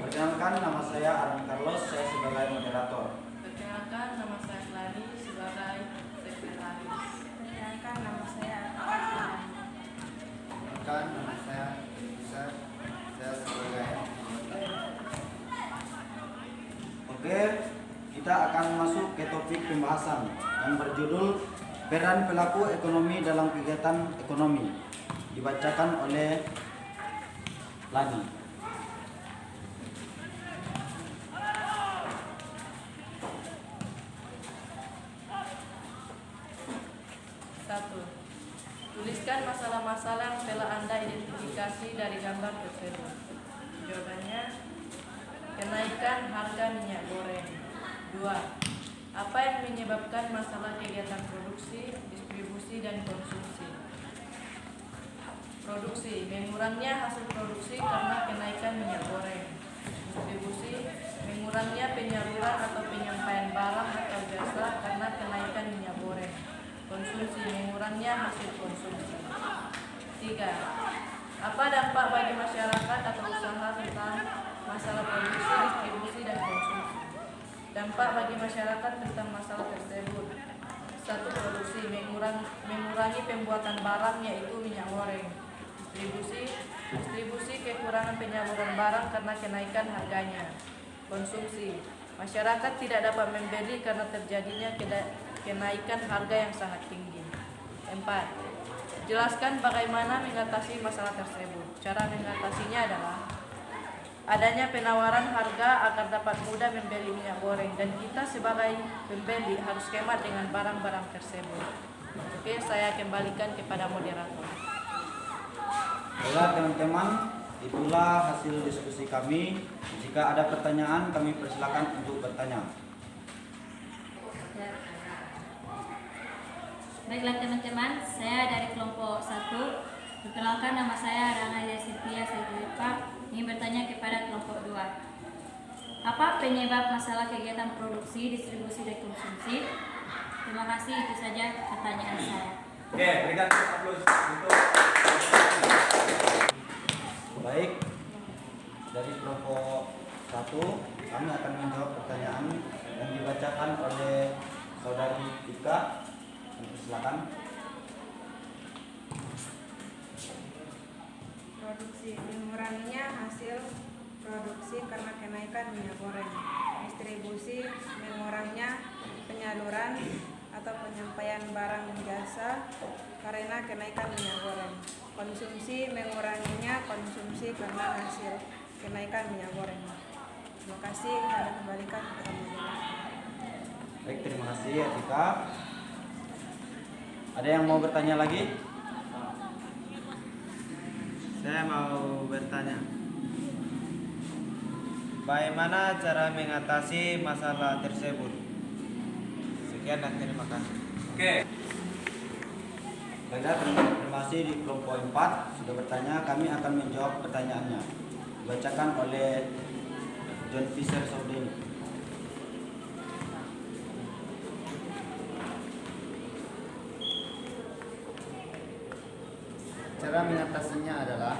C: Perkenalkan, nama saya Arman Carlos, saya sebagai moderator.
D: Perkenalkan, nama saya Lani sebagai sekretaris.
L: Perkenalkan, nama saya Akan.
C: Perkenalkan, nama saya sebagai. Oke, kita akan masuk ke topik pembahasan yang berjudul peran pelaku ekonomi dalam kegiatan ekonomi. Dibacakan oleh Lani.
D: Satu, tuliskan masalah-masalah yang telah Anda identifikasi dari gambar tersebut. Jawabannya, kenaikan harga minyak goreng. 2. Apa yang menyebabkan masalah kegiatan produksi, distribusi, dan konsumsi? Produksi, mengurangnya hasil produksi karena kenaikan minyak goreng. Distribusi, mengurangnya penyaluran atau penyampaian barang atau jasa karena kenaikan minyak goreng. Konsumsi, mengurangnya hasil konsumsi. 3. Apa dampak bagi masyarakat atau usaha tentang masalah produksi, distribusi, dan konsumsi? Dampak bagi masyarakat tentang masalah tersebut. 1. Produksi, mengurangi pembuatan barang yaitu minyak goreng. Distribusi, kekurangan penyaluran barang karena kenaikan harganya. Konsumsi, masyarakat tidak dapat membeli karena terjadinya kenaikan harga yang sangat tinggi. 4. Jelaskan bagaimana mengatasi masalah tersebut. Cara mengatasinya adalah adanya penawaran harga agar dapat mudah membeli minyak goreng, dan kita sebagai pembeli harus hemat dengan barang-barang tersebut. Oke, saya kembalikan kepada moderator.
C: Baiklah teman-teman, itulah hasil diskusi kami. Jika ada pertanyaan, kami persilakan untuk bertanya.
K: Baiklah teman-teman, saya dari kelompok 1. Perkenalkan, nama saya Rana Silvia Sejuripa. Ingin bertanya kepada kelompok 2. Apa penyebab masalah kegiatan produksi, distribusi, dan konsumsi? Terima kasih, itu saja pertanyaan saya.
A: Oke, berikan aplaus untuk.
C: Baik, dari kelompok 1 kami akan menjawab pertanyaan yang dibacakan oleh saudari Ika. Silakan.
L: Produksi, menguranginya hasil produksi karena kenaikan minyak goreng. Distribusi, menguranginya penyaluran atau penyampaian barang jasa karena kenaikan minyak goreng. Konsumsi, menguranginya konsumsi karena hasil kenaikan minyak goreng. Terima kasih, saya kembalikan kepada moderator.
C: Baik, terima kasih Ika. Ada yang mau bertanya lagi?
E: Saya mau bertanya, bagaimana cara mengatasi masalah tersebut? Sekian dan terima kasih.
A: Oke.
C: Baiklah, terima kasih di kelompok 4 sudah bertanya. Kami akan menjawab pertanyaannya. Dibacakan oleh John Fisher Saudini.
M: Cara mengatasinya adalah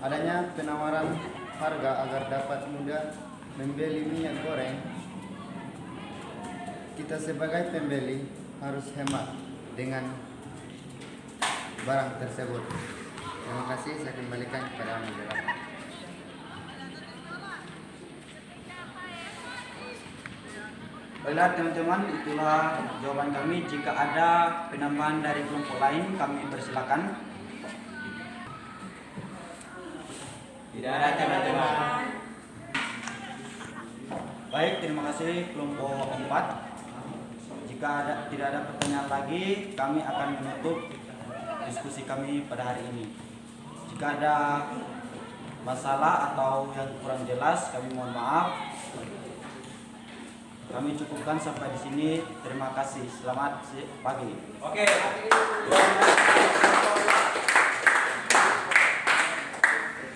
M: adanya penawaran harga agar dapat mudah membeli minyak goreng. Kita sebagai pembeli harus hemat dengan barang tersebut. Terima kasih, saya kembalikan kepada moderator.
C: Baiklah teman-teman, itulah jawaban kami. Jika ada penambahan dari kelompok lain, kami persilakan.
B: Tidak ada teman-teman.
C: Baik, terima kasih kelompok 4. Jika tidak ada pertanyaan lagi, kami akan menutup diskusi kami pada hari ini. Jika ada masalah atau yang kurang jelas, kami mohon maaf. Kami cukupkan sampai di sini. Terima kasih. Selamat pagi.
A: Oke.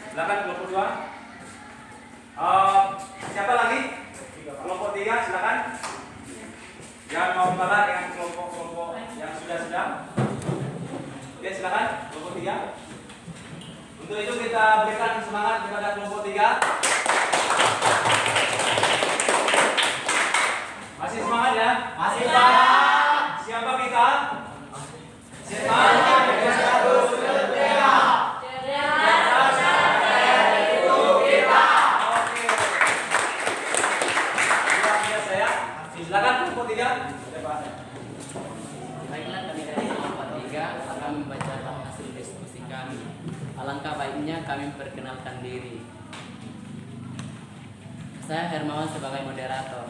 A: Silakan kelompok 2. Siapa lagi? Yang mau kalah dengan kelompok-kelompok yang sudah. Oke, silakan kelompok 3. Untuk itu kita berikan semangat kepada kelompok 3. Masih semangat ya?
B: Masih semangat.
A: Siapa kita?
B: Semangat bersatu setia.
A: Silakan kelompok 3.
B: Baiklah, kami dari kelompok 3 akan membacakan hasil diskusi kami. Alangkah baiknya kami perkenalkan diri. Saya Hermawan sebagai moderator.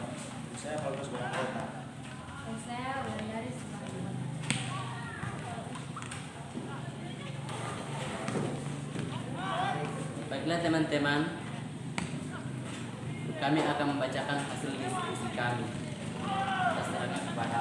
E: Saya Paulus sebagai anggota.
K: Saya Wulandari sebagai
B: Baiklah teman-teman, kami akan membacakan hasil diskusi kami. Kita serahkan kepada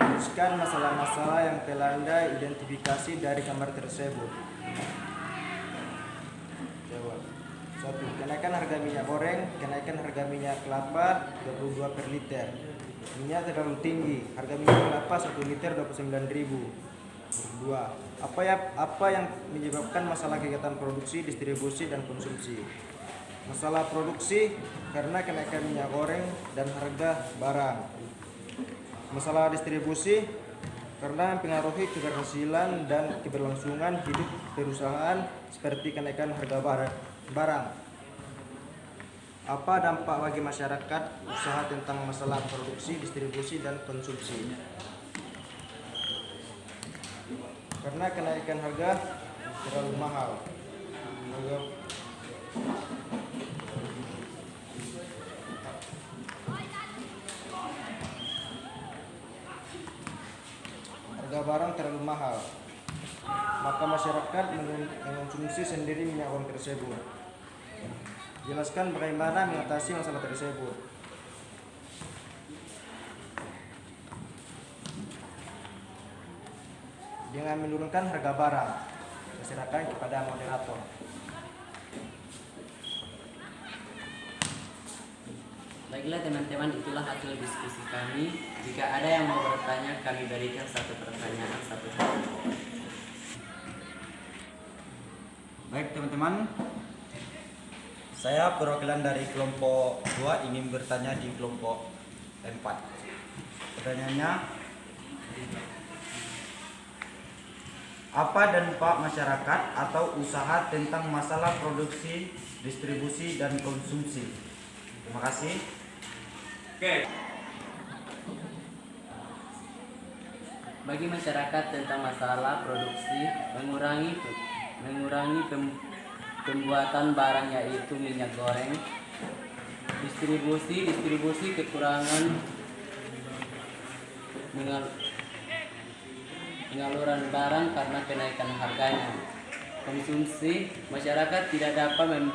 E: Rumuskan masalah-masalah yang telah Anda identifikasi dari gambar tersebut. Jawab. 1. Kenaikan harga minyak goreng, kenaikan harga minyak kelapa 22 per liter. Minyak terlalu tinggi, harga minyak kelapa 1 liter 29.000. 2. Apa yang menyebabkan masalah kegiatan produksi, distribusi, dan konsumsi? Masalah produksi karena kenaikan minyak goreng dan harga barang. Masalah distribusi karena mempengaruhi keberhasilan dan keberlangsungan hidup perusahaan seperti kenaikan harga barang. Apa dampak bagi masyarakat usaha tentang masalah produksi, distribusi, dan konsumsi? Karena kenaikan harga terlalu mahal. Harga barang terlalu mahal, maka masyarakat mengonsumsi sendiri minyak goreng tersebut. Jelaskan bagaimana mengatasi masalah tersebut. Dengan menurunkan harga barang. Saya serahkan kepada moderator.
B: Baiklah teman-teman, itulah hasil diskusi kami. Jika ada yang mau bertanya, kami berikan satu pertanyaan satu.
C: Baik teman-teman, saya perwakilan dari kelompok 2 ingin bertanya di kelompok 4. Pertanyaannya, apa dampak masyarakat atau usaha tentang masalah produksi, distribusi, dan konsumsi? Terima kasih.
A: Oke.
B: Bagi masyarakat tentang masalah produksi, mengurangi pembuatan barang yaitu minyak goreng, distribusi kekurangan penyaluran barang karena kenaikan harganya. Konsumsi, masyarakat tidak dapat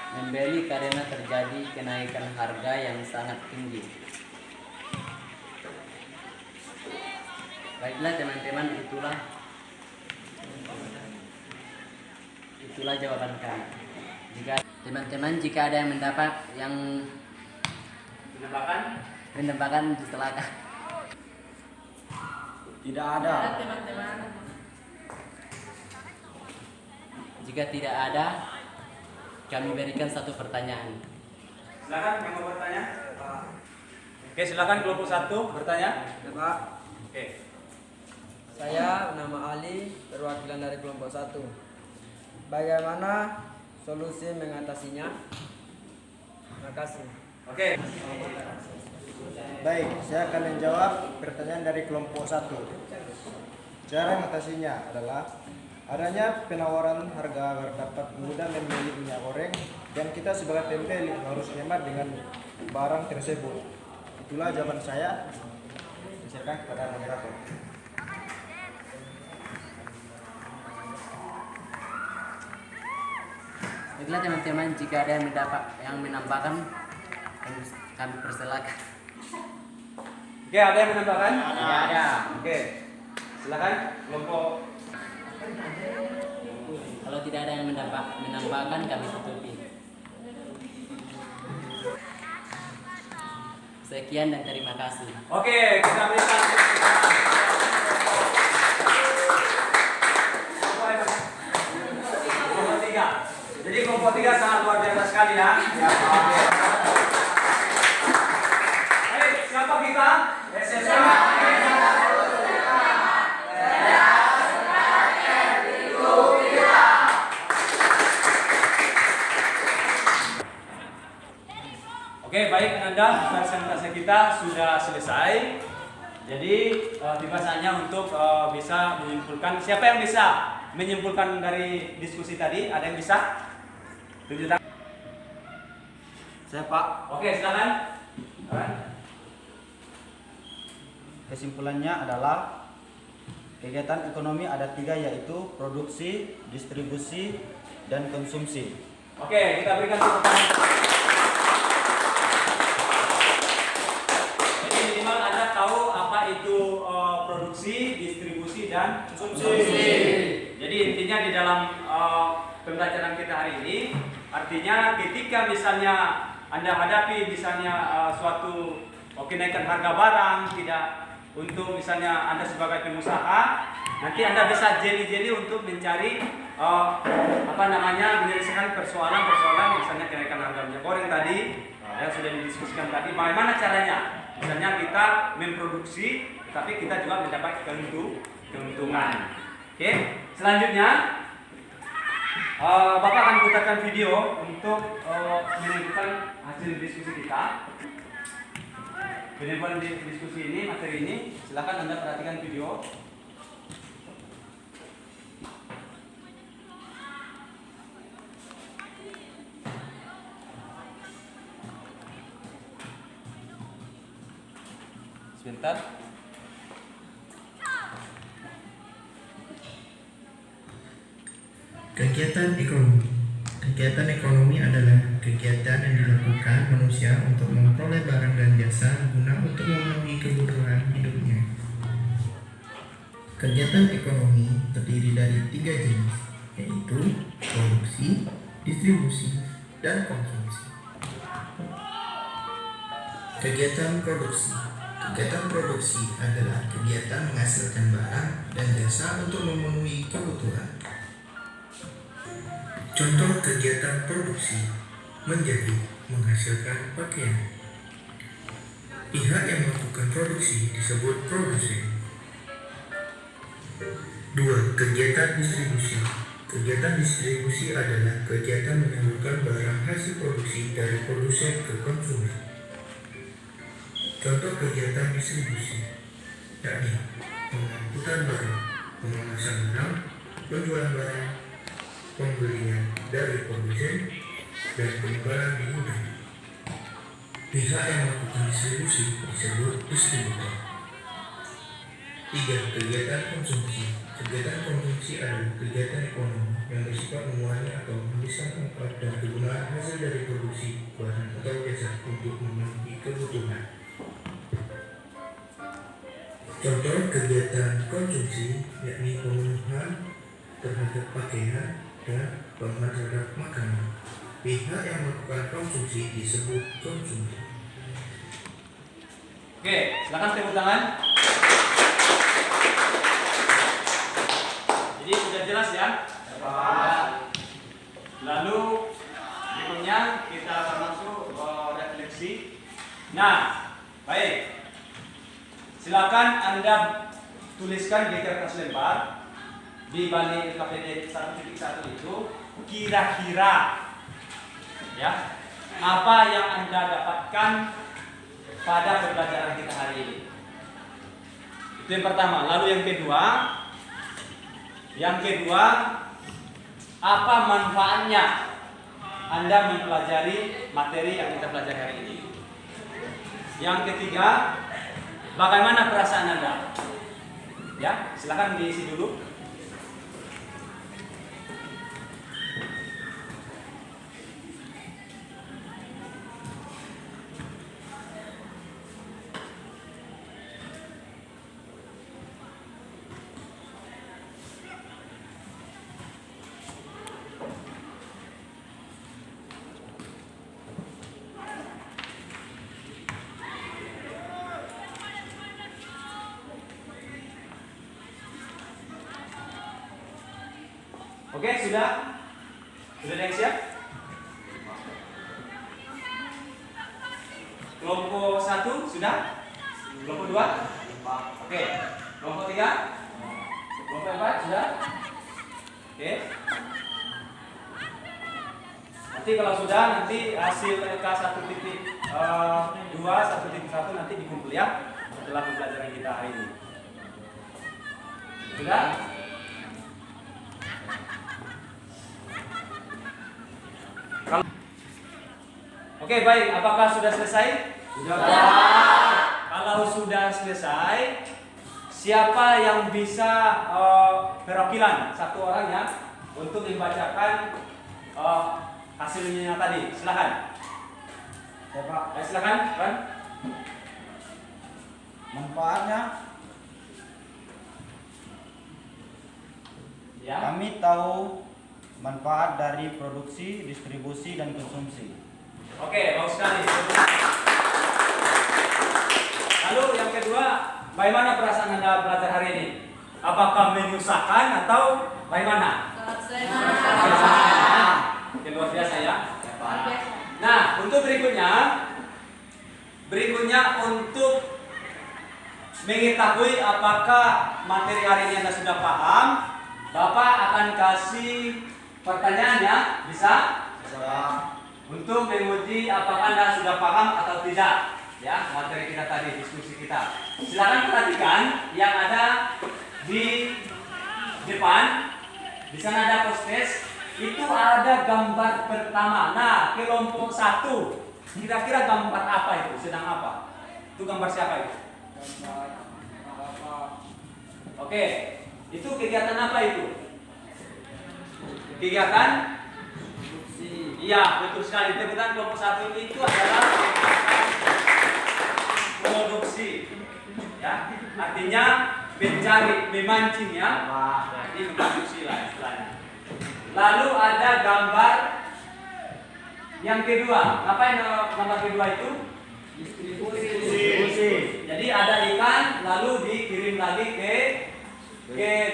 B: membeli karena terjadi kenaikan harga yang sangat tinggi. Baiklah teman-teman, itulah jawaban kami. Jika ada yang menambahkan silakan.
C: Tidak ada.
D: Teman-teman.
B: Jika tidak ada, kami berikan satu pertanyaan.
A: Silakan yang mau bertanya. Oke, silakan kelompok 1 bertanya.
H: Ya, Pak.
A: Oke.
H: Saya nama Ali, perwakilan dari kelompok 1. Bagaimana solusi mengatasinya? Terima kasih.
A: Oke.
E: Baik, saya akan menjawab pertanyaan dari kelompok 1. Cara mengatasinya adalah adanya penawaran harga agar dapat mudah membeli minyak goreng dan kita sebagai pembeli harus hemat dengan barang tersebut. Itulah jawaban saya. Silakan kepada moderator.
B: Baiklah teman-teman, jika ada yang menambahkan, kami persilakan.
A: Oke, ada yang menambahkan?
B: Ada.
A: Oke, silakan kelompok.
B: Kalau tidak ada yang menambahkan, kami tutupi. Sekian dan terima kasih.
A: Oke, kita berikan. Kelompok 3. Jadi kelompok 3 sangat luar biasa sekali ya. Oke. Baik, siapa kita? SMA. Oke, baik Ananda, presentasi kita sudah selesai. Jadi tiba saatnya untuk bisa menyimpulkan. Siapa yang bisa menyimpulkan dari diskusi tadi? Ada yang bisa? Tunjuk tangan.
C: Saya Pak.
A: Oke, silakan.
C: Kesimpulannya adalah kegiatan ekonomi ada 3, yaitu produksi, distribusi, dan konsumsi.
A: Oke, kita berikan tepuk tangan. Jadi minimal Anda tahu apa itu produksi, distribusi, dan konsumsi. Jadi intinya di dalam pembelajaran kita hari ini, artinya ketika misalnya Anda hadapi misalnya suatu kenaikan harga barang, tidak untuk misalnya Anda sebagai pengusaha, nanti Anda bisa jeli-jeli untuk mencari menyelesaikan persoalan misalnya kenaikan harga minyak goreng tadi yang sudah didiskusikan tadi. Bagaimana caranya? Misalnya kita memproduksi, tapi kita juga mendapat keuntungan. Oke, selanjutnya Bapak akan putarkan video untuk menunjukkan hasil diskusi kita. Penelitian diskusi ini, materi ini, silakan Anda perhatikan video. Sebentar.
I: Kegiatan ekonomi. Kegiatan ekonomi adalah kegiatan yang dilakukan manusia untuk memperoleh barang dan jasa guna untuk memenuhi kebutuhan hidupnya. Kegiatan ekonomi terdiri dari 3 jenis, yaitu produksi, distribusi, dan konsumsi. Kegiatan produksi. Kegiatan produksi adalah kegiatan menghasilkan barang dan jasa untuk memenuhi kebutuhan. Contoh kegiatan produksi menjadi menghasilkan pakaian. Pihak yang melakukan produksi disebut produsen. 2. Kegiatan distribusi. Kegiatan distribusi adalah kegiatan menyalurkan barang hasil produksi dari produsen ke konsumen. Contoh kegiatan distribusi yakni pengangkutan barang, pengemasan barang, penjualan barang, pembelian dari produsen, dan penyebaran di gudang. Pihak yang melakukan distribusi disebut distributor. 3. Kegiatan konsumsi. Kegiatan konsumsi adalah kegiatan ekonomi yang bersifat mengurangi atau memisahkan manfaat dan kegunaan hasil dari produksi barang atau jasa untuk memenuhi kebutuhan. Contoh kegiatan konsumsi yakni pemenuhan terhadap pakaian dan pemenuhan terhadap makanan. Pihak yang melakukan konsumsi disebut konsumen.
A: Oke, silakan tepuk tangan. Jadi sudah jelas ya. Lalu berikutnya kita akan masuk refleksi. Nah, baik. Silakan Anda tuliskan di kertas lembar di balik KPD 1.1 itu kira-kira ya apa yang Anda dapatkan pada pembelajaran kita hari ini. Itu yang pertama. Lalu yang kedua apa manfaatnya Anda mempelajari materi yang kita pelajari hari ini. Yang ketiga, bagaimana perasaan Anda? Ya, silakan diisi dulu. Oke, sudah? Sudah ada yang siap? Kelompok 1 sudah? Kelompok 2? Oke. Kelompok 3? Kelompok 4 sudah? Oke. Nanti kalau sudah, nanti hasil LK 1.2, 1.1 nanti dikumpul ya setelah pembelajaran kita hari ini. Sudah? Oke, baik. Apakah sudah selesai? Sudah. Kalau sudah selesai, siapa yang bisa perwakilan satu orang ya untuk membacakan hasilnya tadi? Silakan. Silakan, Ran.
C: Manfaatnya,
A: ya.
C: Kami tahu manfaat dari produksi, distribusi, dan konsumsi.
A: Oke, bagus sekali. Lalu yang kedua, bagaimana perasaan Anda belajar hari ini? Apakah menyusahkan atau bagaimana? Oke, luar biasa ya. Nah, untuk berikutnya untuk mengetahui apakah materi hari ini Anda sudah paham, Bapak akan kasih pertanyaannya, bisa? Untuk menguji apakah Anda sudah paham atau tidak ya materi kita tadi, diskusi kita. Silakan perhatikan yang ada di depan. Di sana ada post-test. Itu ada gambar pertama. Nah, kelompok 1 kira-kira gambar apa itu? Sedang apa? Itu gambar siapa itu? Oke, itu kegiatan apa itu? Kegiatan? Iya, betul sekali. Kegiatan kelompok 1 itu adalah produksi. Ya, artinya mencari, memancing ya. Jadi memproduksi lah istilahnya. Lalu ada gambar yang kedua. Ngapain gambar kedua itu? Distribusi. Jadi ada ikan lalu dikirim lagi ke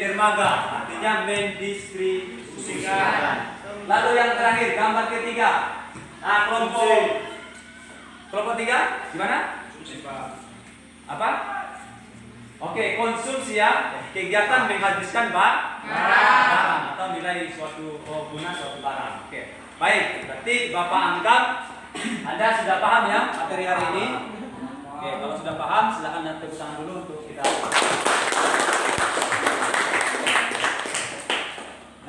A: dermaga. Artinya mendistribusikan. Lalu yang terakhir gambar ketiga. Nah, kelompok 3 gimana? Apa? Oke, konsumsi ya. Kegiatan menghabiskan barang atau nilai suatu guna suatu barang. Oke. Baik, berarti Bapak anggap Anda sudah paham ya materi hari ini. Oke, kalau sudah paham silakan nanti tepuk tangan dulu untuk kita.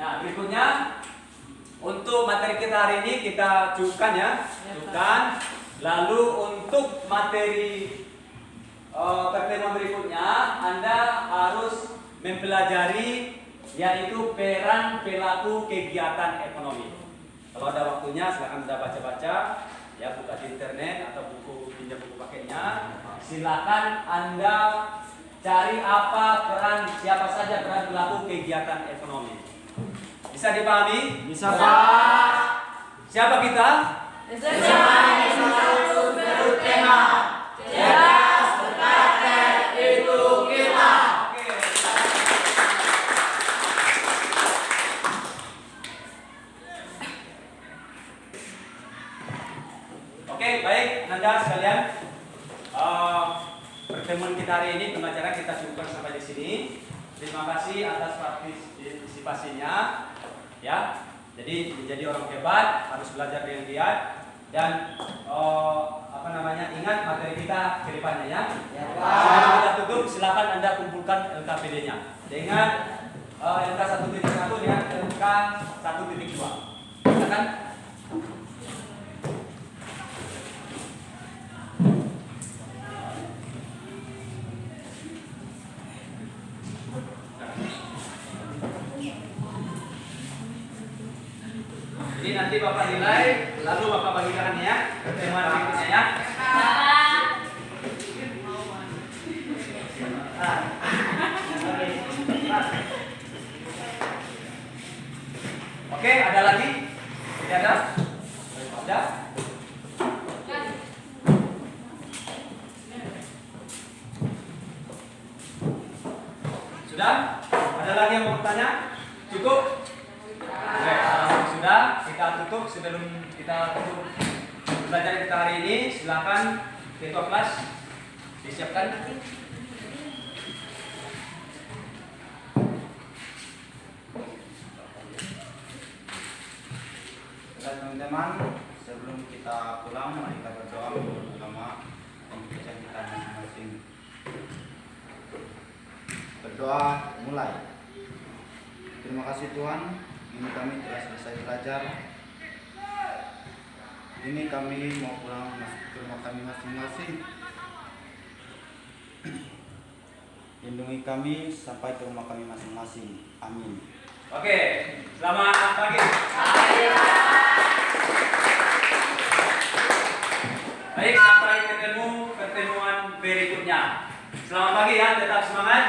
A: Nah, berikutnya untuk materi kita hari ini kita cukupkan ya. Cukupkan. Lalu untuk materi pertemuan berikutnya Anda harus mempelajari yaitu peran pelaku kegiatan ekonomi. Kalau ada waktunya silakan Anda baca-baca ya, buka di internet atau pinjam buku paketnya. Silakan Anda cari apa peran, siapa saja peran pelaku kegiatan ekonomi. Bisa dipahami? Bisa, Pak. Siapa kita? Oke, baik, Anda sekalian, pertemuan kita hari ini pembelajaran kita cukupkan sampai di sini. Terima kasih atas partisipasinya, ya. Jadi menjadi orang hebat harus belajar dengan giat dan ingat materi kita ke depannya ya. Sebelum kita tutup, silakan Anda kumpulkan LKPD-nya dengan LK 1.1 dengan LK 1.2. Silakan. Jadi nanti Bapak nilai, lalu Bapak bagikan ya pertemuan berikutnya ya. Oke, ada lagi? Tidak ada? Sudah? Sudah? Ada lagi yang mau bertanya? Cukup? tutup, sebelum kita tutup pelajaran kita hari ini, silakan ketua kelas disiapkan.
C: Teman-teman, sebelum kita pulang, mari kita berdoa bersama pekerjaan kita masing-masing. Berdoa mulai. Terima kasih Tuhan, ini kami telah selesai belajar. Ini kami mau pulang masuk ke rumah kami masing-masing. Lindungi kami sampai ke rumah kami masing-masing. Amin.
A: Oke, selamat pagi. Baik, sampai ketemu pertemuan berikutnya. Selamat pagi ya, tetap semangat.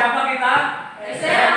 A: Siapa kita? SMA